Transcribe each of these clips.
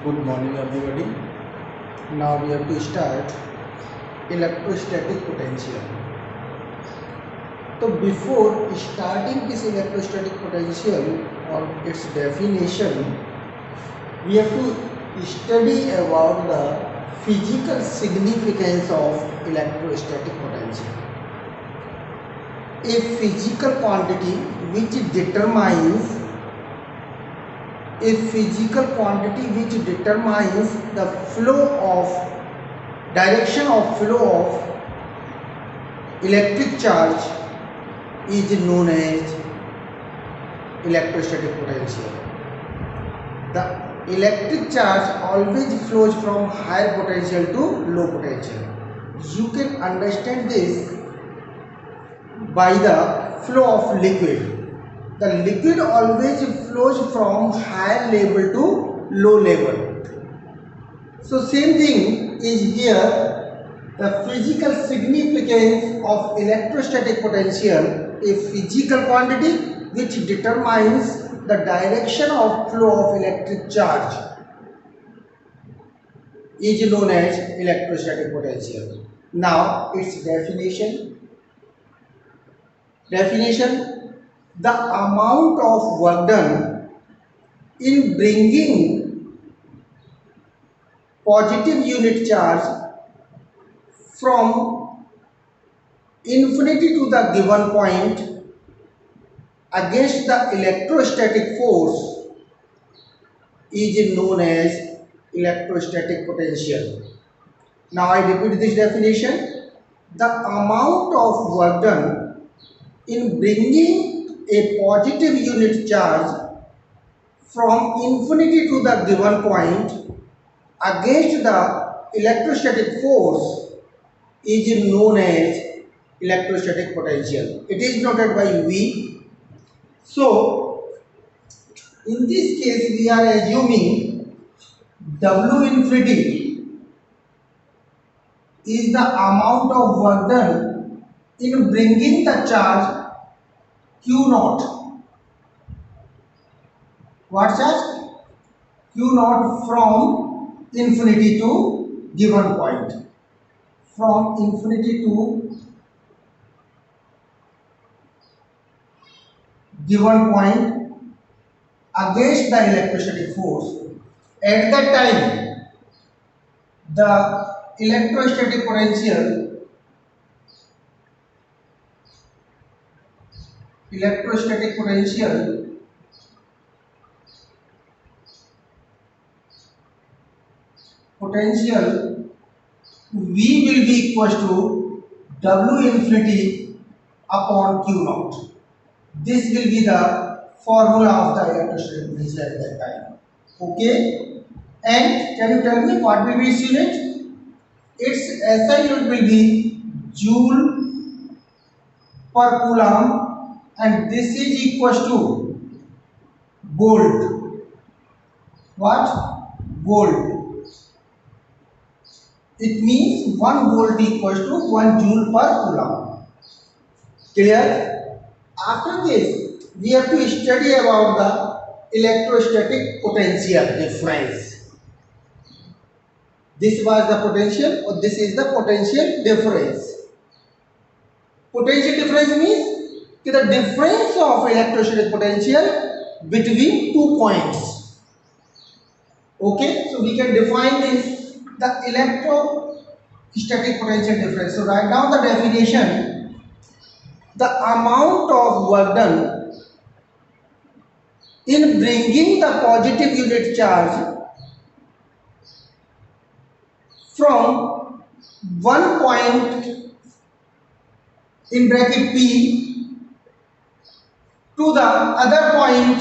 Good morning everybody. Now we have to start electrostatic potential. So before starting this electrostatic potential or its definition, we have to study about the physical significance of electrostatic potential. A physical quantity which determines the flow of direction of flow of electric charge is known as electrostatic potential. The electric charge always flows from higher potential to low potential. You can understand this by the flow of liquid. The liquid always flows from higher level to low level. So same thing is here. The physical significance of electrostatic potential, a physical quantity which determines the direction of flow of electric charge, is known as electrostatic potential. Now its definition. The amount of work done in bringing positive unit charge from infinity to the given point against the electrostatic force is known as electrostatic potential. Now I repeat this definition. The amount of work done in bringing a positive unit charge from infinity to the given point against the electrostatic force is known as electrostatic potential. It is noted by V. So in this case we are assuming W infinity is the amount of work done in bringing the charge Q naught. What charge? Q naught from infinity to given point. From infinity to given point against the electrostatic force. At that time, the electrostatic potential V will be equal to W infinity upon Q naught. This will be the formula of the electrostatic potential at that time. Okay? And can you tell me what will be its unit? Its SI unit will be joule per coulomb, and this is equal to volt. What? Volt. It means 1 volt equals to 1 joule per coulomb. Clear? After this, we have to study about the electrostatic potential difference. This was the potential, or this is the potential difference. Potential difference means the difference of electrostatic potential between 2 points. Okay, so we can define this, the electrostatic potential difference. So write down the definition. The amount of work done in bringing the positive unit charge from one point in bracket P to the other point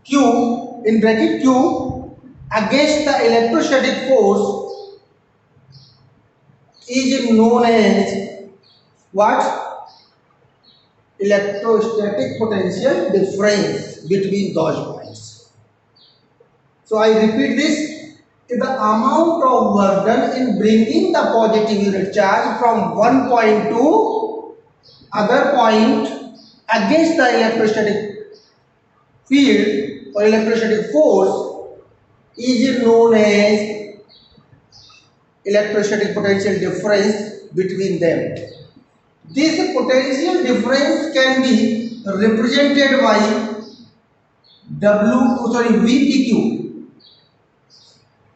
Q in bracket Q against the electrostatic force is known as what? Electrostatic potential difference between those points. So I repeat this. The amount of work done in bringing the positive unit charge from one point to other point against the electrostatic field or electrostatic force is known as electrostatic potential difference between them. This potential difference can be represented by VPQ.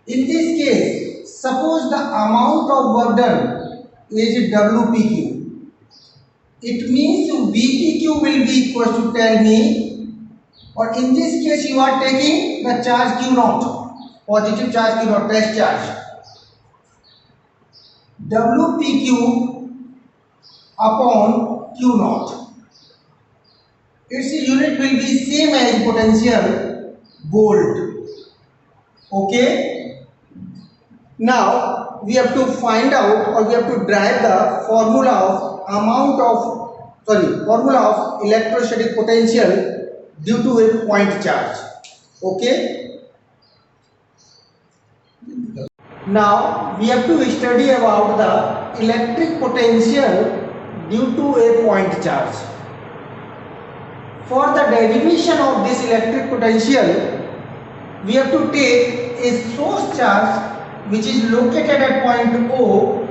In this case, suppose the amount of work done is WPQ. It means VPQ will be equal to, tell me, or in this case you are taking the charge Q naught, positive charge Q naught, test charge. WPQ upon Q naught. Its unit will be same as potential volt. Okay. Now we have to find out, or we have to derive the formula of electrostatic potential due to a point charge. Okay. Now we have to study about the electric potential due to a point charge. For the derivation of this electric potential, we have to take a source charge which is located at point O,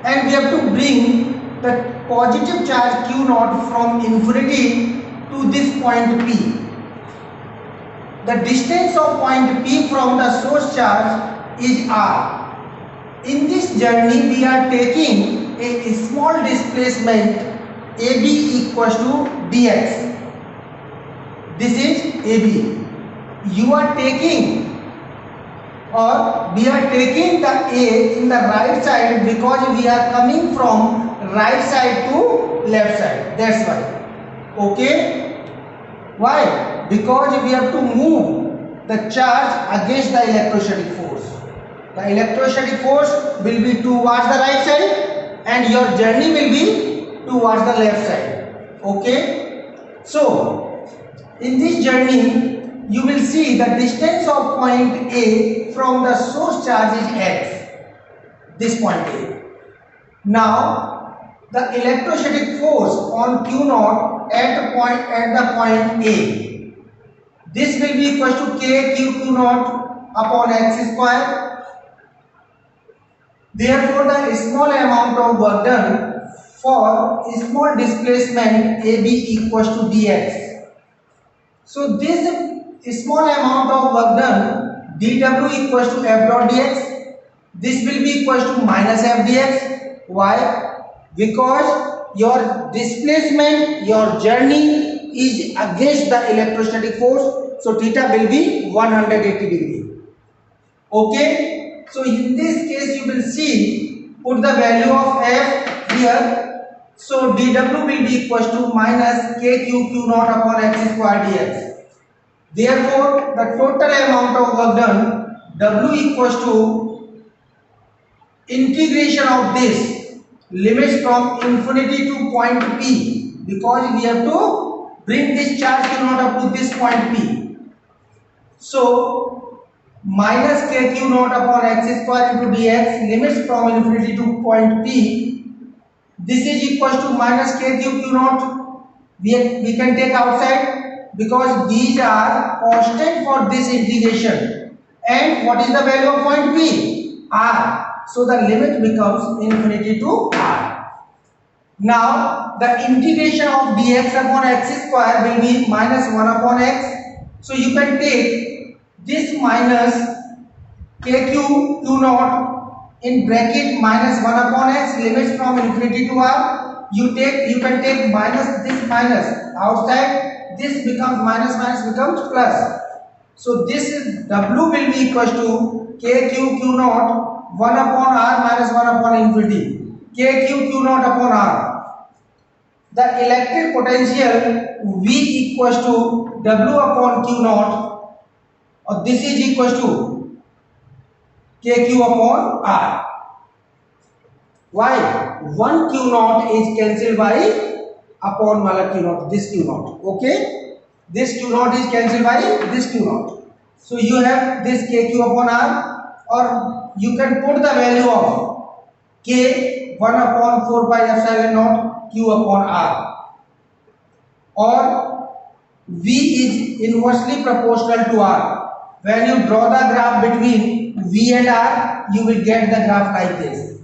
and we have to bring the positive charge Q naught from infinity to this point P. The distance of point P from the source charge is R. In this journey we are taking a small displacement AB equals to dx. This is AB. You are taking, or we are taking the A in the right side because we are coming from right side to left side. That's why. Okay. Why? Because we have to move the charge against the electrostatic force. The electrostatic force will be towards the right side and your journey will be towards the left side. Okay. So in this journey you will see the distance of point A from the source charge is x. This point A. Now the electrostatic force on Q naught at the point A. This will be equal to K Q naught upon x square. Therefore, the small amount of work done for small displacement AB equals to dx. So this small amount of work done dW equals to F dot dx. This will be equals to minus F dx. Why? Because your displacement, your journey is against the electrostatic force. So theta will be 180 degree. Okay. So in this case you will see, put the value of F here. So dW will be equals to minus Q naught upon x square dx. Therefore the total amount of work done W equals to integration of this limits from infinity to point P, because we have to bring this charge Q naught up to this point P. So minus Q naught upon x square into dx limits from infinity to point P. This is equals to minus Q naught. We can take outside because these are constant for this integration. And what is the value of point P? R. So the limit becomes infinity to R. Now the integration of dx upon x square will be minus 1 upon x. So you can take this minus Q naught in bracket minus 1 upon x limits from infinity to R. You can take minus this minus outside. This becomes minus becomes plus. So this is W will be equals to Q naught 1 upon R minus 1 upon infinity. Q naught upon R. The electric potential V equals to W upon Q naught. Or this is equals to Q upon R. Why? 1 Q naught is cancelled by upon Q naught, this Q naught. Okay? This Q naught is cancelled by this Q naught. So you have this Q upon R, or you can put the value of K 1 upon 4 pi epsilon naught Q upon R. Or V is inversely proportional to R. When you draw the graph between V and R, you will get the graph like this.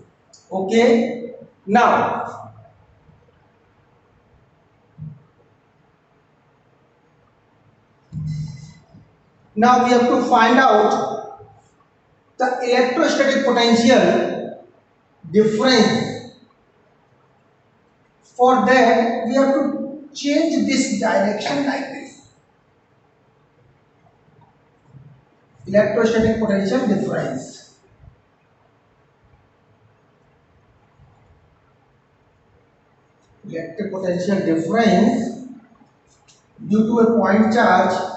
Okay. Now we have to find out the electrostatic potential difference. For that, we have to change this direction like this. Electrostatic potential difference. Electric potential difference due to a point charge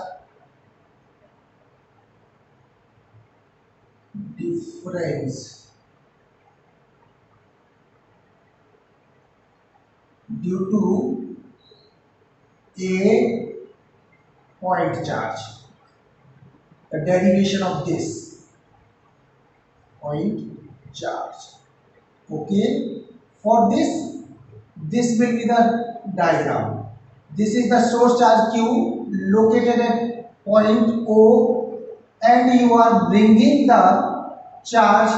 difference due to a point charge. The derivation of this point charge. Okay. For this will be the diagram. This is the source charge Q located at point O, and you are bringing the charge,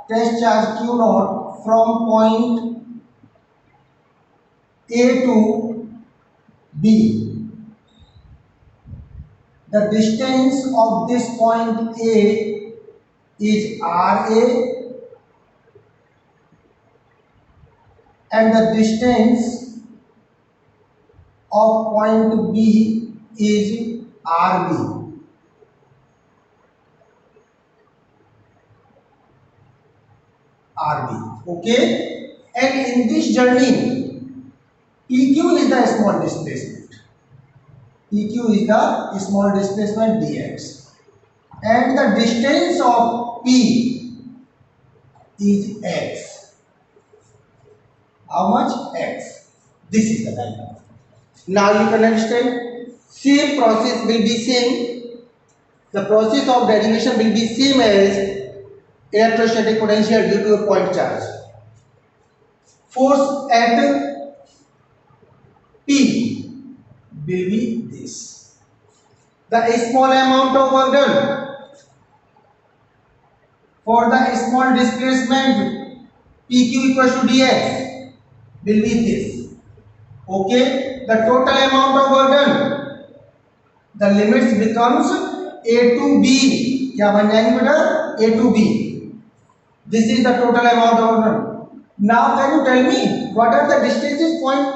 test charge Q naught from point A to B. The distance of this point A is RA, and the distance of point B is RB. Okay, and in this journey, PQ is the small displacement. PQ is the small displacement dx, and the distance of P is x. How much? X. This is the diagram. Now you can understand. Same process will be same. The process of derivation will be same as electrostatic potential due to a point charge. Force at P will be this. The small amount of work done for the small displacement PQ equals to dx will be this. Okay, the total amount of work done, the limits becomes A to B. क्या बन जाएंगे बेटा? A to B. This is the total amount of work done. Now can you tell me what are the distances point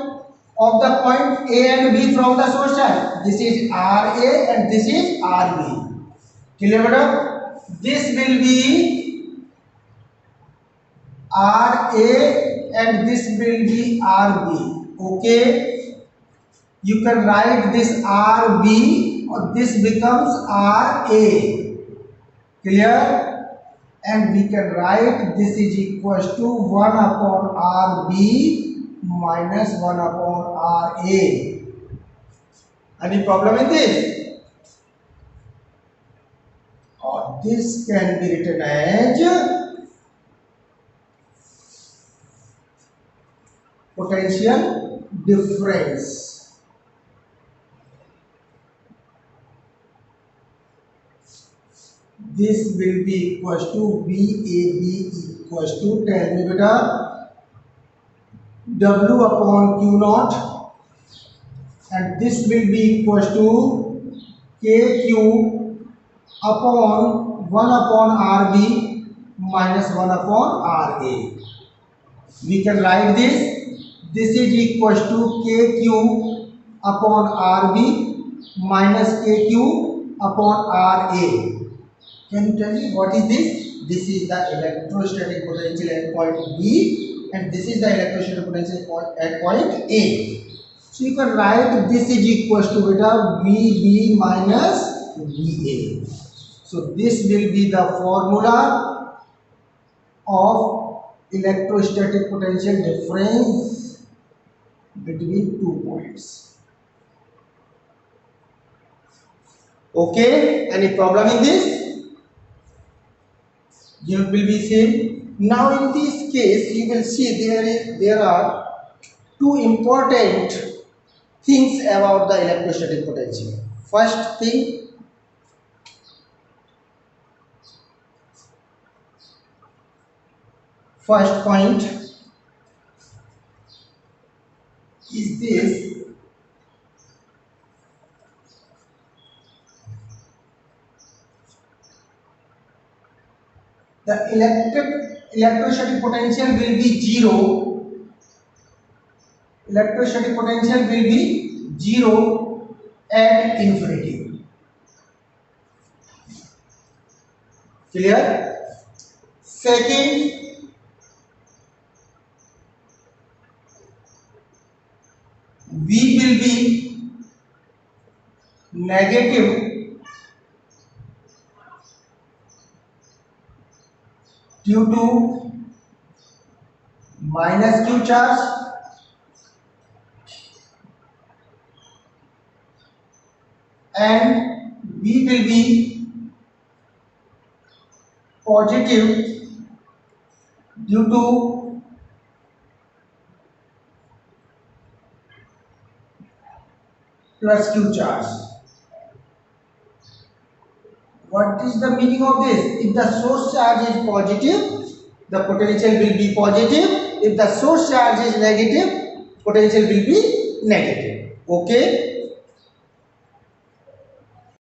of the point A and B from the source charge? This is RA and this is RB. Clear better? This will be RA and this will be RB. Okay, you can write this RB or this becomes RA. Clear? And we can write this is equals to 1 upon RB minus 1 upon RA. Any problem in this? Or this can be written as potential difference. This will be equals to VAB equals to, tell me beta, W upon Q naught, and this will be equals to KQ upon 1 upon RB minus 1 upon RA. We can write this. This is equals to KQ upon RB minus KQ upon RA. Can you tell me what is this? This is the electrostatic potential at point B, and this is the electrostatic potential at point A. So you can write this is equals to beta VB minus VA. So this will be the formula of electrostatic potential difference between 2 points. Okay, any problem in this? You will be same. Now in this case you will see there are two important things about the electrostatic potential. First thing, first point is this: the electrostatic potential will be zero. Electrostatic potential will be zero at infinity. Clear? Second, V will be negative due to minus Q charge, and V will be positive due to plus Q charge. What is the meaning of this? If the source charge is positive, the potential will be positive. If the source charge is negative, potential will be negative. Okay.